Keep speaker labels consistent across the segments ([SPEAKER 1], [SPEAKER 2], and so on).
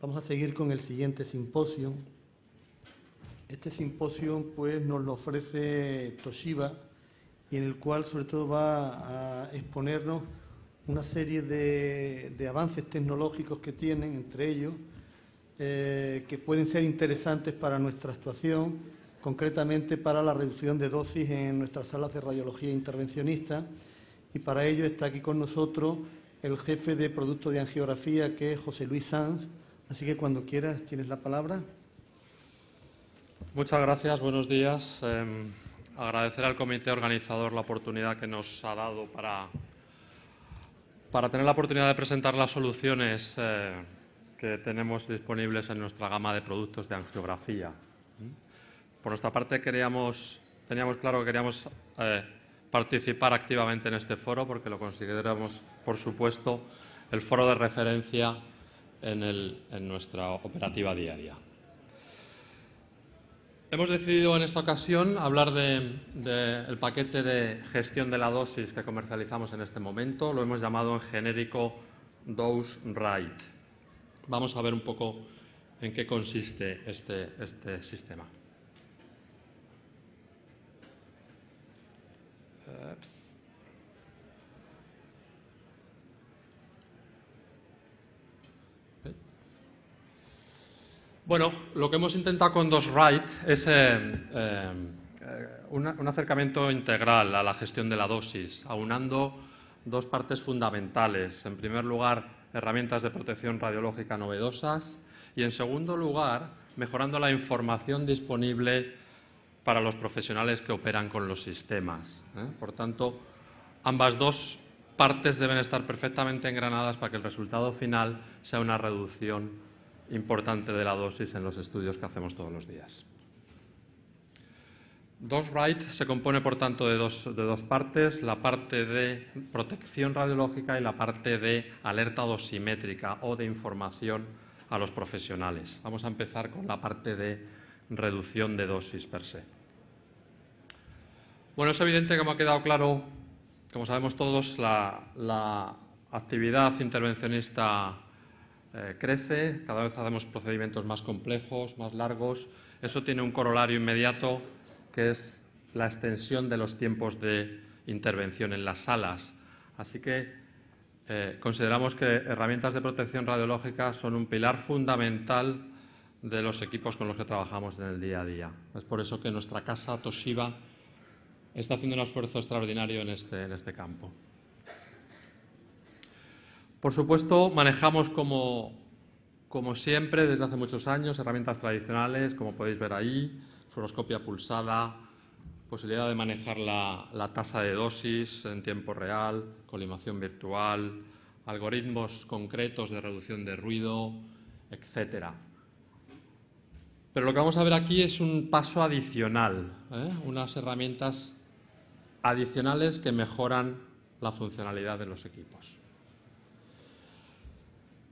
[SPEAKER 1] Vamos a seguir con el siguiente simposio. Este simposio pues, nos lo ofrece Toshiba y en el cual sobre todo va a exponernos una serie de avances tecnológicos que tienen, entre ellos, que pueden ser interesantes para nuestra actuación, concretamente para la reducción de dosis en nuestras salas de radiología intervencionista, y para ello está aquí con nosotros el jefe de producto de angiografía, que es José Luis Sanz. Así que cuando quieras tienes la palabra.
[SPEAKER 2] Muchas gracias, buenos días. Agradecer al comité organizador la oportunidad que nos ha dado para tener la oportunidad de presentar las soluciones que tenemos disponibles en nuestra gama de productos de angiografía. Por nuestra parte, teníamos claro que queríamos participar activamente en este foro porque lo consideramos, por supuesto, el foro de referencia en nuestra operativa diaria. Hemos decidido en esta ocasión hablar del paquete de gestión de la dosis que comercializamos en este momento. Lo hemos llamado en genérico Dose Right. Vamos a ver un poco en qué consiste este sistema. Bueno, lo que hemos intentado con Dose Right es un acercamiento integral a la gestión de la dosis, aunando dos partes fundamentales. En primer lugar, herramientas de protección radiológica novedosas y, en segundo lugar, mejorando la información disponible para los profesionales que operan con los sistemas. Por tanto, ambas dos partes deben estar perfectamente engranadas para que el resultado final sea una reducción importante de la dosis en los estudios que hacemos todos los días. Dose Right se compone, por tanto, de dos partes, la parte de protección radiológica y la parte de alerta dosimétrica o de información a los profesionales. Vamos a empezar con la parte de reducción de dosis per se. Bueno, es evidente, como ha quedado claro, como sabemos todos, la actividad intervencionista crece, cada vez hacemos procedimientos más complejos, más largos. Eso tiene un corolario inmediato, que es la extensión de los tiempos de intervención en las salas. Así que consideramos que herramientas de protección radiológica son un pilar fundamental de los equipos con los que trabajamos en el día a día. Es por eso que nuestra casa Toshiba está haciendo un esfuerzo extraordinario en este campo. Por supuesto, manejamos como siempre desde hace muchos años herramientas tradicionales, como podéis ver ahí, fluoroscopia pulsada, posibilidad de manejar la tasa de dosis en tiempo real, colimación virtual, algoritmos concretos de reducción de ruido, etc. Pero lo que vamos a ver aquí es un paso adicional, unas herramientas adicionales que mejoran la funcionalidad de los equipos.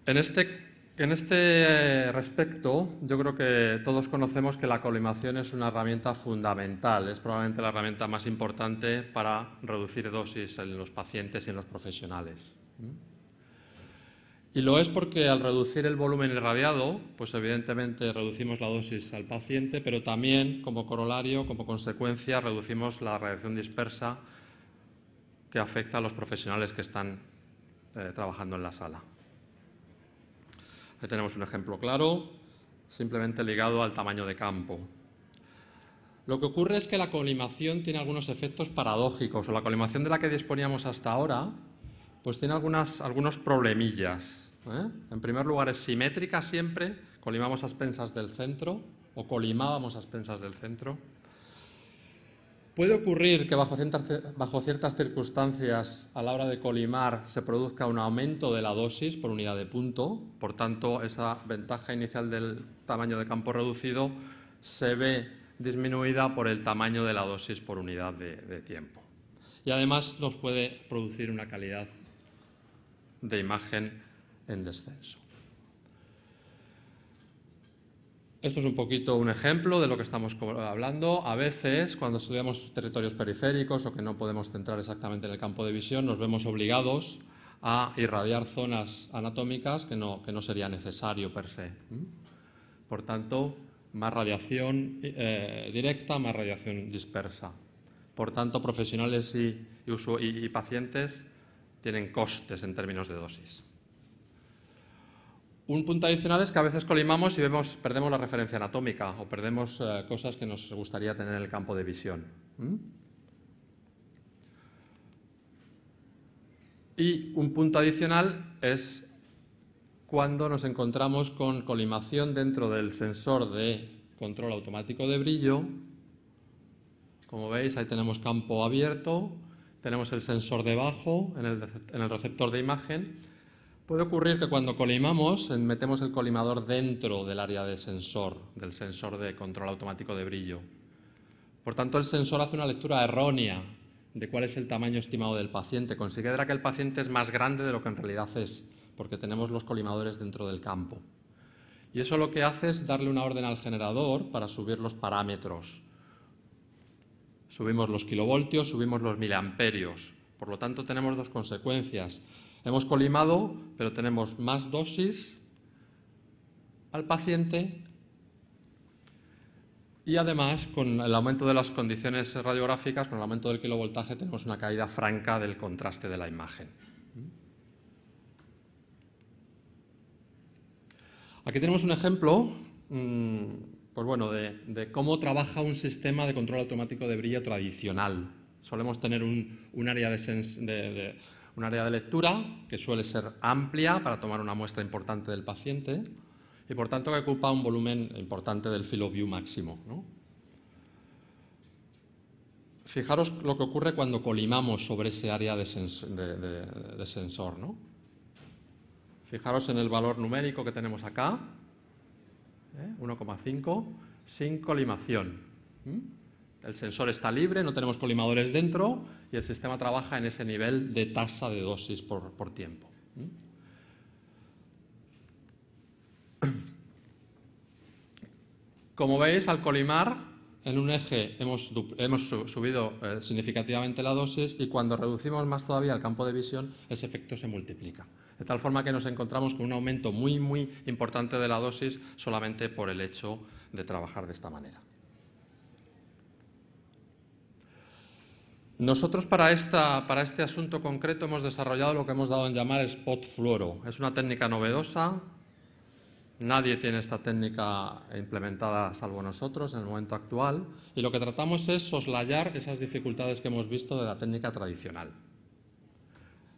[SPEAKER 2] En este respecto, yo creo que todos conocemos que la colimación es una herramienta fundamental, es probablemente la herramienta más importante para reducir dosis en los pacientes y en los profesionales. Y lo es porque al reducir el volumen irradiado, pues evidentemente reducimos la dosis al paciente, pero también como corolario, como consecuencia, reducimos la radiación dispersa que afecta a los profesionales que están trabajando en la sala. Aquí tenemos un ejemplo claro, simplemente ligado al tamaño de campo. Lo que ocurre es que la colimación tiene algunos efectos paradójicos, o la colimación de la que disponíamos hasta ahora, pues tiene algunos problemillas. En primer lugar, es simétrica siempre, colimamos a expensas del centro, o colimábamos a expensas del centro. Puede ocurrir que bajo ciertas circunstancias a la hora de colimar se produzca un aumento de la dosis por unidad de punto, por tanto esa ventaja inicial del tamaño de campo reducido se ve disminuida por el tamaño de la dosis por unidad de tiempo. Y además nos puede producir una calidad de imagen en descenso. Esto es un poquito un ejemplo de lo que estamos hablando. A veces, cuando estudiamos territorios periféricos o que no podemos centrar exactamente en el campo de visión, nos vemos obligados a irradiar zonas anatómicas que no sería necesario per se. Por tanto, más radiación directa, más radiación dispersa. Por tanto, profesionales y pacientes tienen costes en términos de dosis. Un punto adicional es que a veces colimamos y perdemos la referencia anatómica o perdemos cosas que nos gustaría tener en el campo de visión. Y un punto adicional es cuando nos encontramos con colimación dentro del sensor de control automático de brillo. Como veis, ahí tenemos campo abierto, tenemos el sensor debajo en el receptor de imagen. Puede ocurrir que cuando colimamos, metemos el colimador dentro del área de sensor, del sensor de control automático de brillo. Por tanto, el sensor hace una lectura errónea de cuál es el tamaño estimado del paciente. Considera que el paciente es más grande de lo que en realidad es, porque tenemos los colimadores dentro del campo. Y eso lo que hace es darle una orden al generador para subir los parámetros. Subimos los kilovoltios, subimos los miliamperios. Por lo tanto, tenemos dos consecuencias. Hemos colimado, pero tenemos más dosis al paciente y además, con el aumento de las condiciones radiográficas, con el aumento del kilovoltaje, tenemos una caída franca del contraste de la imagen. Aquí tenemos un ejemplo pues bueno, de cómo trabaja un sistema de control automático de brillo tradicional. Solemos tener un área de lectura que suele ser amplia para tomar una muestra importante del paciente y por tanto que ocupa un volumen importante del field of view máximo, ¿no? Fijaros lo que ocurre cuando colimamos sobre ese área de sensor, ¿no? Fijaros en el valor numérico que tenemos acá, 1,5, sin colimación. El sensor está libre, no tenemos colimadores dentro y el sistema trabaja en ese nivel de tasa de dosis por tiempo. Como veis, al colimar, en un eje hemos subido significativamente la dosis y cuando reducimos más todavía el campo de visión, ese efecto se multiplica. De tal forma que nos encontramos con un aumento muy, muy importante de la dosis solamente por el hecho de trabajar de esta manera. Nosotros para este asunto concreto hemos desarrollado lo que hemos dado en llamar spot fluoro. Es una técnica novedosa, nadie tiene esta técnica implementada salvo nosotros en el momento actual y lo que tratamos es soslayar esas dificultades que hemos visto de la técnica tradicional.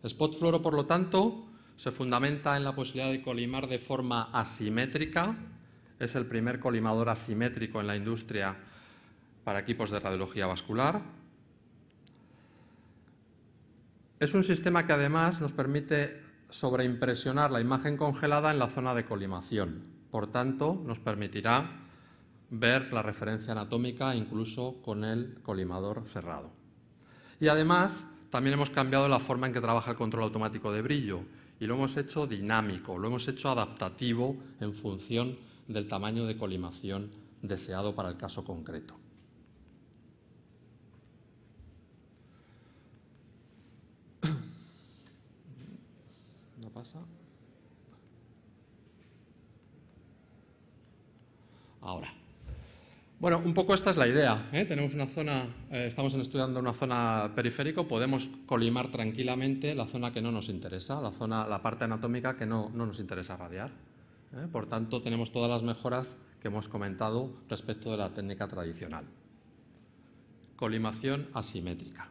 [SPEAKER 2] Spot fluoro, por lo tanto, se fundamenta en la posibilidad de colimar de forma asimétrica. Es el primer colimador asimétrico en la industria para equipos de radiología vascular. Es un sistema que además nos permite sobreimpresionar la imagen congelada en la zona de colimación. Por tanto, nos permitirá ver la referencia anatómica incluso con el colimador cerrado. Y además, también hemos cambiado la forma en que trabaja el control automático de brillo y lo hemos hecho dinámico, lo hemos hecho adaptativo en función del tamaño de colimación deseado para el caso concreto. ¿No pasa? Ahora. Bueno, un poco esta es la idea, ¿eh? Tenemos una zona, estamos estudiando una zona periférico, podemos colimar tranquilamente la zona que no nos interesa, la parte anatómica que no nos interesa radiar. Por tanto, tenemos todas las mejoras que hemos comentado respecto de la técnica tradicional. Colimación asimétrica.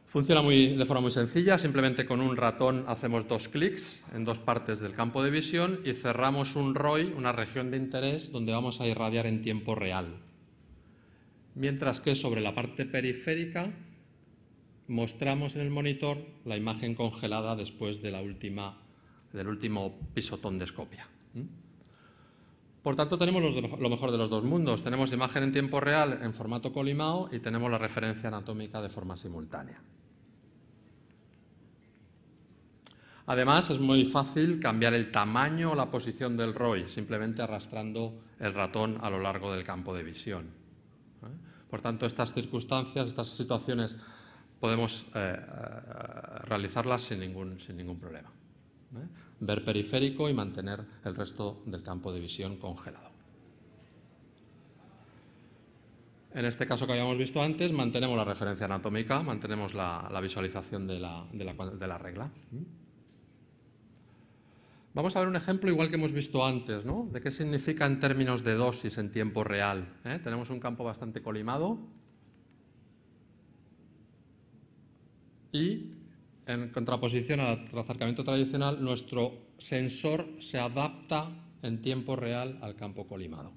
[SPEAKER 2] Funciona de forma muy sencilla, simplemente con un ratón hacemos 2 clics en 2 partes del campo de visión y cerramos un ROI, una región de interés, donde vamos a irradiar en tiempo real. Mientras que sobre la parte periférica mostramos en el monitor la imagen congelada después de del último pisotón de escopia. Por tanto, tenemos lo mejor de los dos mundos. Tenemos imagen en tiempo real en formato colimado y tenemos la referencia anatómica de forma simultánea. Además, es muy fácil cambiar el tamaño o la posición del ROI, simplemente arrastrando el ratón a lo largo del campo de visión. Por tanto, estas circunstancias, estas situaciones podemos realizarlas sin ningún problema. Ver periférico y mantener el resto del campo de visión congelado. En este caso que habíamos visto antes, mantenemos la referencia anatómica, mantenemos la visualización de la regla. Vamos a ver un ejemplo igual que hemos visto antes, ¿no? De qué significa en términos de dosis en tiempo real. Tenemos un campo bastante colimado y en contraposición al acercamiento tradicional, nuestro sensor se adapta en tiempo real al campo colimado.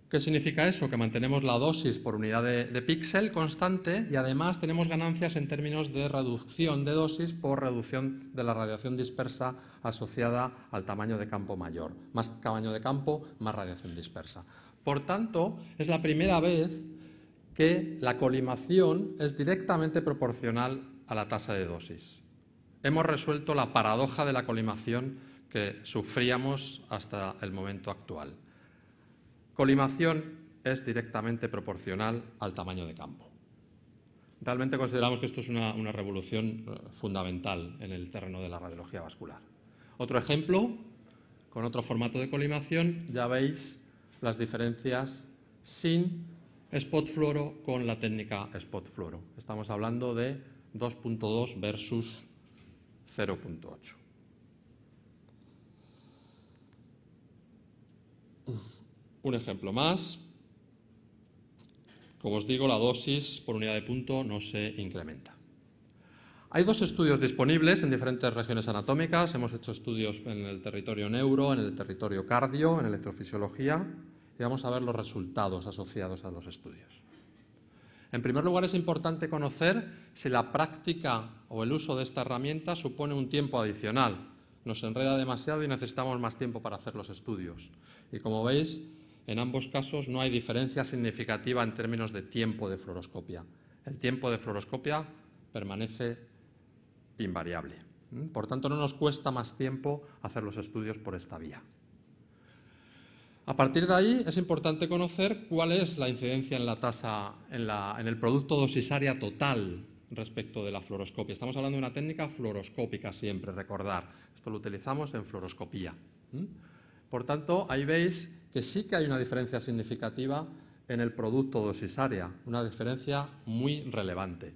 [SPEAKER 2] ¿Qué significa eso? Que mantenemos la dosis por unidad de píxel constante y además tenemos ganancias en términos de reducción de dosis por reducción de la radiación dispersa asociada al tamaño de campo mayor. Más tamaño de campo, más radiación dispersa. Por tanto, es la primera vez que la colimación es directamente proporcional a la tasa de dosis. Hemos resuelto la paradoja de la colimación que sufríamos hasta el momento actual. Colimación es directamente proporcional al tamaño de campo. Realmente consideramos que esto es una revolución fundamental en el terreno de la radiología vascular. Otro ejemplo, con otro formato de colimación, ya veis las diferencias sin spot fluoro con la técnica spot fluoro. Estamos hablando de 2.2 versus 0.8. Un ejemplo más. Como os digo, la dosis por unidad de punto no se incrementa. Hay dos estudios disponibles en diferentes regiones anatómicas. Hemos hecho estudios en el territorio neuro, en el territorio cardio, en electrofisiología, y vamos a ver los resultados asociados a los estudios. En primer lugar, es importante conocer si la práctica o el uso de esta herramienta supone un tiempo adicional. Nos enreda demasiado y necesitamos más tiempo para hacer los estudios. Y como veis, en ambos casos no hay diferencia significativa en términos de tiempo de fluoroscopia. El tiempo de fluoroscopia permanece invariable. Por tanto, no nos cuesta más tiempo hacer los estudios por esta vía. A partir de ahí es importante conocer cuál es la incidencia en la tasa, en el producto dosisaria total respecto de la fluoroscopia. Estamos hablando de una técnica fluoroscópica siempre, recordar. Esto lo utilizamos en fluoroscopía. Por tanto, ahí veis que sí que hay una diferencia significativa en el producto dosisaria, una diferencia muy relevante,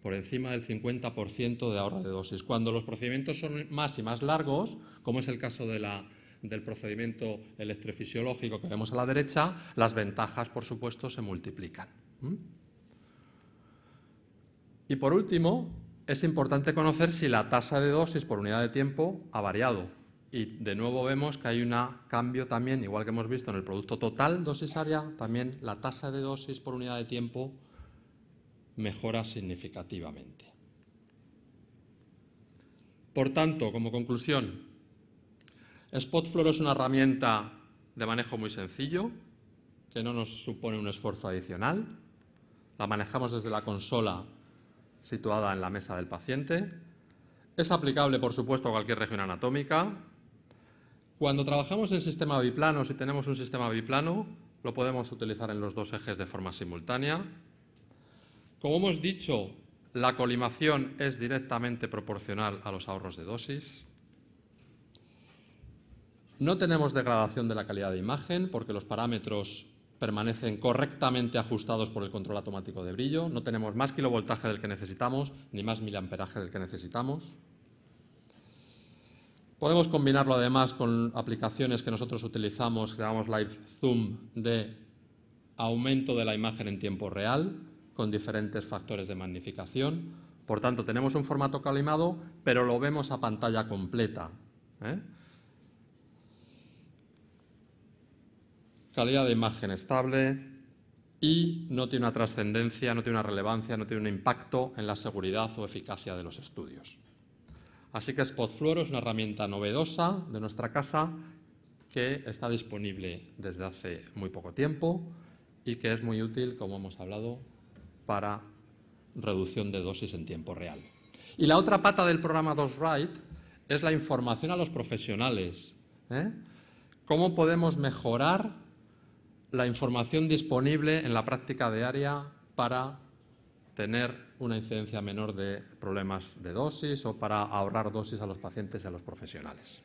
[SPEAKER 2] por encima del 50% de ahorro de dosis. Cuando los procedimientos son más y más largos, como es el caso del procedimiento electrofisiológico que vemos a la derecha, las ventajas, por supuesto, se multiplican. Y por último, es importante conocer si la tasa de dosis por unidad de tiempo ha variado. Y de nuevo vemos que hay un cambio también, igual que hemos visto en el producto total dosisaria, también la tasa de dosis por unidad de tiempo mejora significativamente. Por tanto, como conclusión, spot fluoro es una herramienta de manejo muy sencillo, que no nos supone un esfuerzo adicional. La manejamos desde la consola situada en la mesa del paciente. Es aplicable, por supuesto, a cualquier región anatómica. Cuando trabajamos en sistema biplano, si tenemos un sistema biplano, lo podemos utilizar en los dos ejes de forma simultánea. Como hemos dicho, la colimación es directamente proporcional a los ahorros de dosis. No tenemos degradación de la calidad de imagen porque los parámetros permanecen correctamente ajustados por el control automático de brillo. No tenemos más kilovoltaje del que necesitamos ni más miliamperaje del que necesitamos. Podemos combinarlo además con aplicaciones que nosotros utilizamos, que llamamos Live Zoom, de aumento de la imagen en tiempo real, con diferentes factores de magnificación. Por tanto, tenemos un formato colimado, pero lo vemos a pantalla completa. Calidad de imagen estable y no tiene una trascendencia, no tiene una relevancia, no tiene un impacto en la seguridad o eficacia de los estudios. Así que Spot Fluoro es una herramienta novedosa de nuestra casa que está disponible desde hace muy poco tiempo y que es muy útil, como hemos hablado, para reducción de dosis en tiempo real. Y la otra pata del programa DosRight es la información a los profesionales. ¿Cómo podemos mejorar la información disponible en la práctica diaria para tener una incidencia menor de problemas de dosis o para ahorrar dosis a los pacientes y a los profesionales.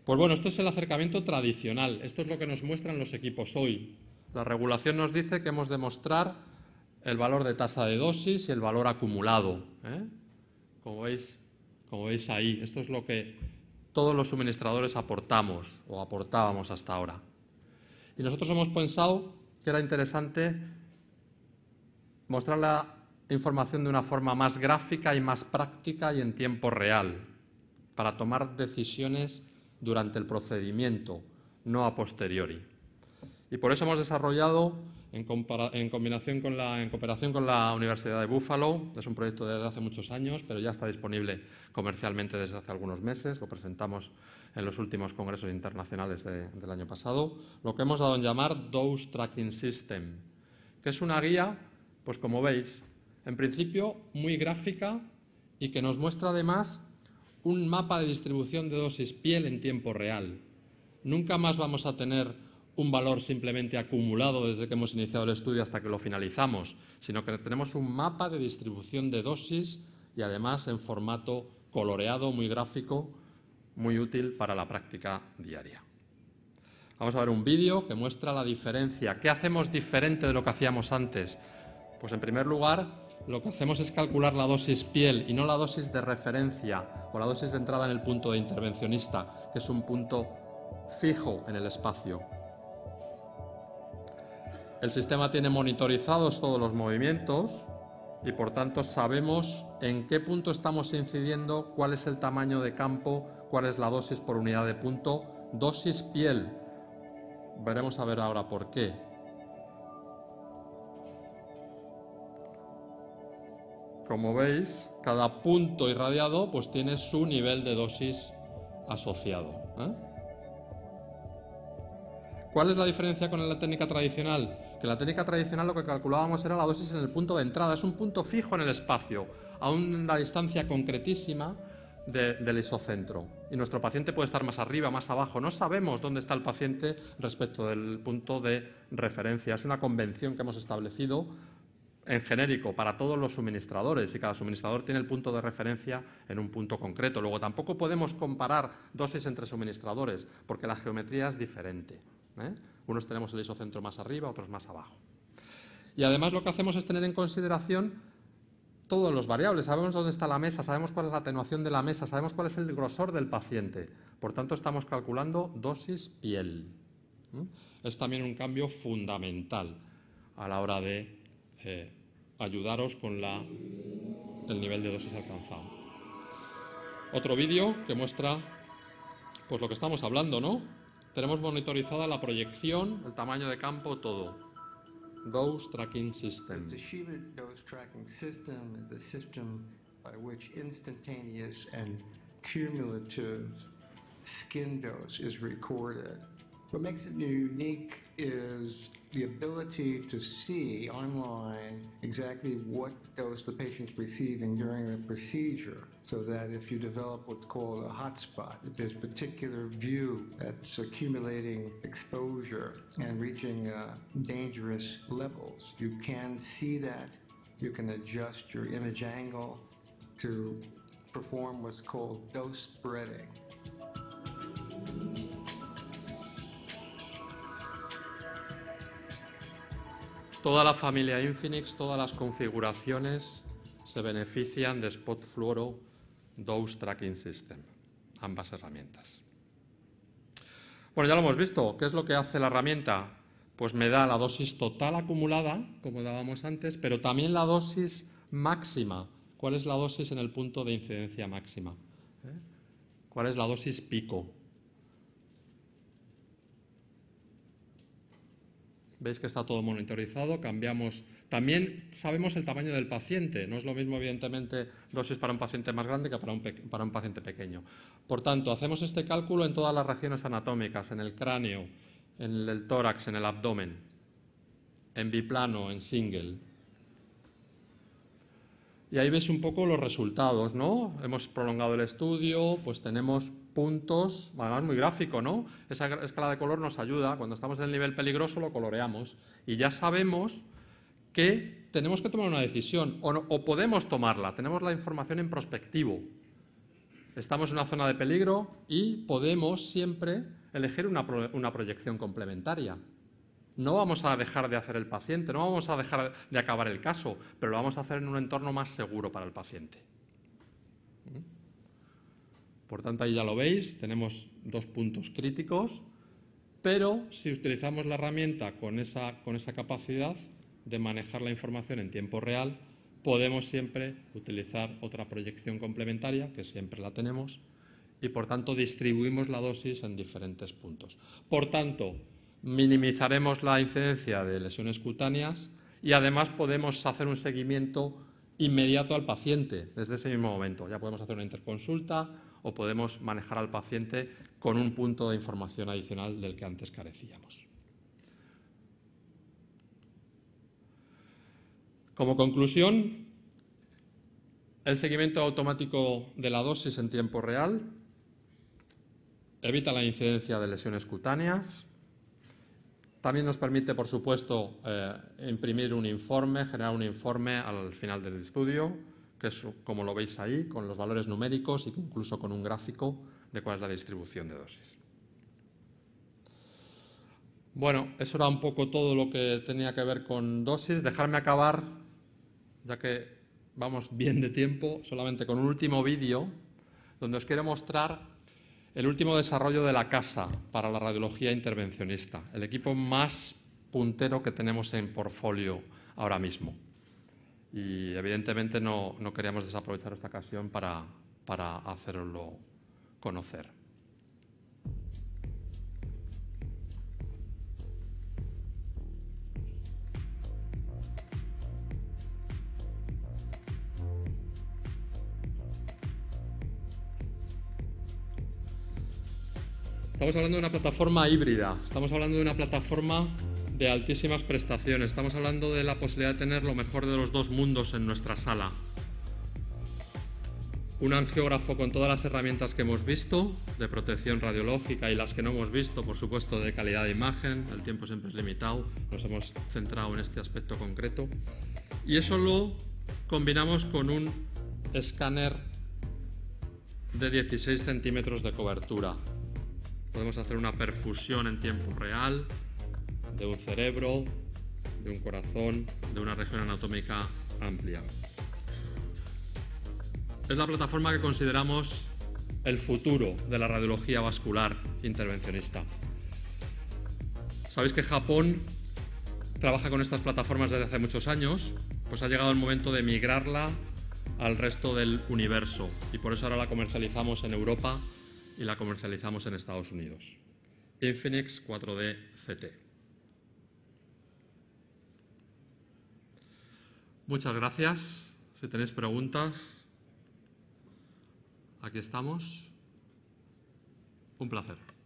[SPEAKER 2] Pues bueno, esto es el acercamiento tradicional. Esto es lo que nos muestran los equipos hoy. La regulación nos dice que hemos de mostrar el valor de tasa de dosis y el valor acumulado. Como veis ahí, esto es lo que todos los suministradores aportamos o aportábamos hasta ahora. Y nosotros hemos pensado que era interesante mostrar la información de una forma más gráfica y más práctica y en tiempo real, para tomar decisiones durante el procedimiento, no a posteriori. Y por eso hemos desarrollado, en cooperación con la Universidad de Buffalo, es un proyecto desde hace muchos años, pero ya está disponible comercialmente desde hace algunos meses, lo presentamos en los últimos congresos internacionales del año pasado, lo que hemos dado en llamar Dose Tracking System, que es una guía, pues como veis, en principio muy gráfica y que nos muestra además un mapa de distribución de dosis piel en tiempo real. Nunca más vamos a tener un valor simplemente acumulado desde que hemos iniciado el estudio hasta que lo finalizamos, sino que tenemos un mapa de distribución de dosis y además en formato coloreado, muy gráfico, muy útil para la práctica diaria. Vamos a ver un vídeo que muestra la diferencia. ¿Qué hacemos diferente de lo que hacíamos antes? Pues en primer lugar, lo que hacemos es calcular la dosis piel y no la dosis de referencia o la dosis de entrada en el punto de intervencionista, que es un punto fijo en el espacio. El sistema tiene monitorizados todos los movimientos y, por tanto, sabemos en qué punto estamos incidiendo, cuál es el tamaño de campo, cuál es la dosis por unidad de punto. Dosis piel. Veremos a ver ahora por qué. Como veis, cada punto irradiado pues tiene su nivel de dosis asociado. ¿Cuál es la diferencia con la técnica tradicional? Que la técnica tradicional lo que calculábamos era la dosis en el punto de entrada, es un punto fijo en el espacio, a una distancia concretísima del isocentro. Y nuestro paciente puede estar más arriba, más abajo, no sabemos dónde está el paciente respecto del punto de referencia. Es una convención que hemos establecido en genérico para todos los suministradores y cada suministrador tiene el punto de referencia en un punto concreto. Luego tampoco podemos comparar dosis entre suministradores porque la geometría es diferente. Unos tenemos el isocentro más arriba, otros más abajo. Y además lo que hacemos es tener en consideración todos los variables. Sabemos dónde está la mesa, sabemos cuál es la atenuación de la mesa, sabemos cuál es el grosor del paciente. Por tanto, estamos calculando dosis piel. Es también un cambio fundamental a la hora de ayudaros con el nivel de dosis alcanzado. Otro vídeo que muestra pues lo que estamos hablando, ¿no? Tenemos monitorizada la proyección, el tamaño de campo, todo. Dose Tracking System.
[SPEAKER 3] The Toshiba Dose Tracking System is a system by which instantaneous and cumulative skin dose is recorded. What makes it unique is the ability to see online exactly what dose the patient's receiving during the procedure, so that if you develop what's called a hotspot, if there's particular view that's accumulating exposure and reaching dangerous levels, you can see that. You can adjust your image angle to perform what's called dose spreading.
[SPEAKER 2] Toda la familia Infinix, todas las configuraciones se benefician de Spot Fluoro Dose Tracking System, ambas herramientas. Bueno, ya lo hemos visto. ¿Qué es lo que hace la herramienta? Pues me da la dosis total acumulada, como dábamos antes, pero también la dosis máxima. ¿Cuál es la dosis en el punto de incidencia máxima? ¿Cuál es la dosis pico? Veis que está todo monitorizado, cambiamos. También sabemos el tamaño del paciente. No es lo mismo, evidentemente, dosis para un paciente más grande que para un paciente pequeño. Por tanto, hacemos este cálculo en todas las regiones anatómicas, en el cráneo, en el tórax, en el abdomen, en biplano, en single. Y ahí ves un poco los resultados, ¿no? Hemos prolongado el estudio, pues tenemos puntos, además muy gráfico, ¿no? Esa escala de color nos ayuda, cuando estamos en el nivel peligroso lo coloreamos y ya sabemos que tenemos que tomar una decisión o podemos tomarla, tenemos la información en prospectivo. Estamos en una zona de peligro y podemos siempre elegir una proyección complementaria. No vamos a dejar de hacer el paciente, no vamos a dejar de acabar el caso, pero lo vamos a hacer en un entorno más seguro para el paciente. Por tanto, ahí ya lo veis, tenemos 2 puntos críticos, pero si utilizamos la herramienta con esa capacidad de manejar la información en tiempo real, podemos siempre utilizar otra proyección complementaria, que siempre la tenemos, y por tanto distribuimos la dosis en diferentes puntos. Por tanto, minimizaremos la incidencia de lesiones cutáneas y además podemos hacer un seguimiento inmediato al paciente desde ese mismo momento. Ya podemos hacer una interconsulta o podemos manejar al paciente con un punto de información adicional del que antes carecíamos. Como conclusión, el seguimiento automático de la dosis en tiempo real evita la incidencia de lesiones cutáneas. También nos permite, por supuesto, imprimir un informe, generar un informe al final del estudio, que es como lo veis ahí, con los valores numéricos e incluso con un gráfico de cuál es la distribución de dosis. Bueno, eso era un poco todo lo que tenía que ver con dosis. Dejarme acabar, ya que vamos bien de tiempo, solamente con un último vídeo donde os quiero mostrar el último desarrollo de la casa para la radiología intervencionista, el equipo más puntero que tenemos en portfolio ahora mismo. Y evidentemente no queríamos desaprovechar esta ocasión para hacerlo conocer. Estamos hablando de una plataforma híbrida, estamos hablando de una plataforma de altísimas prestaciones, estamos hablando de la posibilidad de tener lo mejor de los 2 mundos en nuestra sala. Un angiógrafo con todas las herramientas que hemos visto, de protección radiológica, y las que no hemos visto, por supuesto, de calidad de imagen, el tiempo siempre es limitado, nos hemos centrado en este aspecto concreto. Y eso lo combinamos con un escáner de 16 centímetros de cobertura. Podemos hacer una perfusión en tiempo real de un cerebro, de un corazón, de una región anatómica amplia. Es la plataforma que consideramos el futuro de la radiología vascular intervencionista. Sabéis que Japón trabaja con estas plataformas desde hace muchos años, pues ha llegado el momento de migrarla al resto del universo y por eso ahora la comercializamos en Europa y la comercializamos en Estados Unidos. Infinix 4D CT. Muchas gracias. Si tenéis preguntas, aquí estamos. Un placer.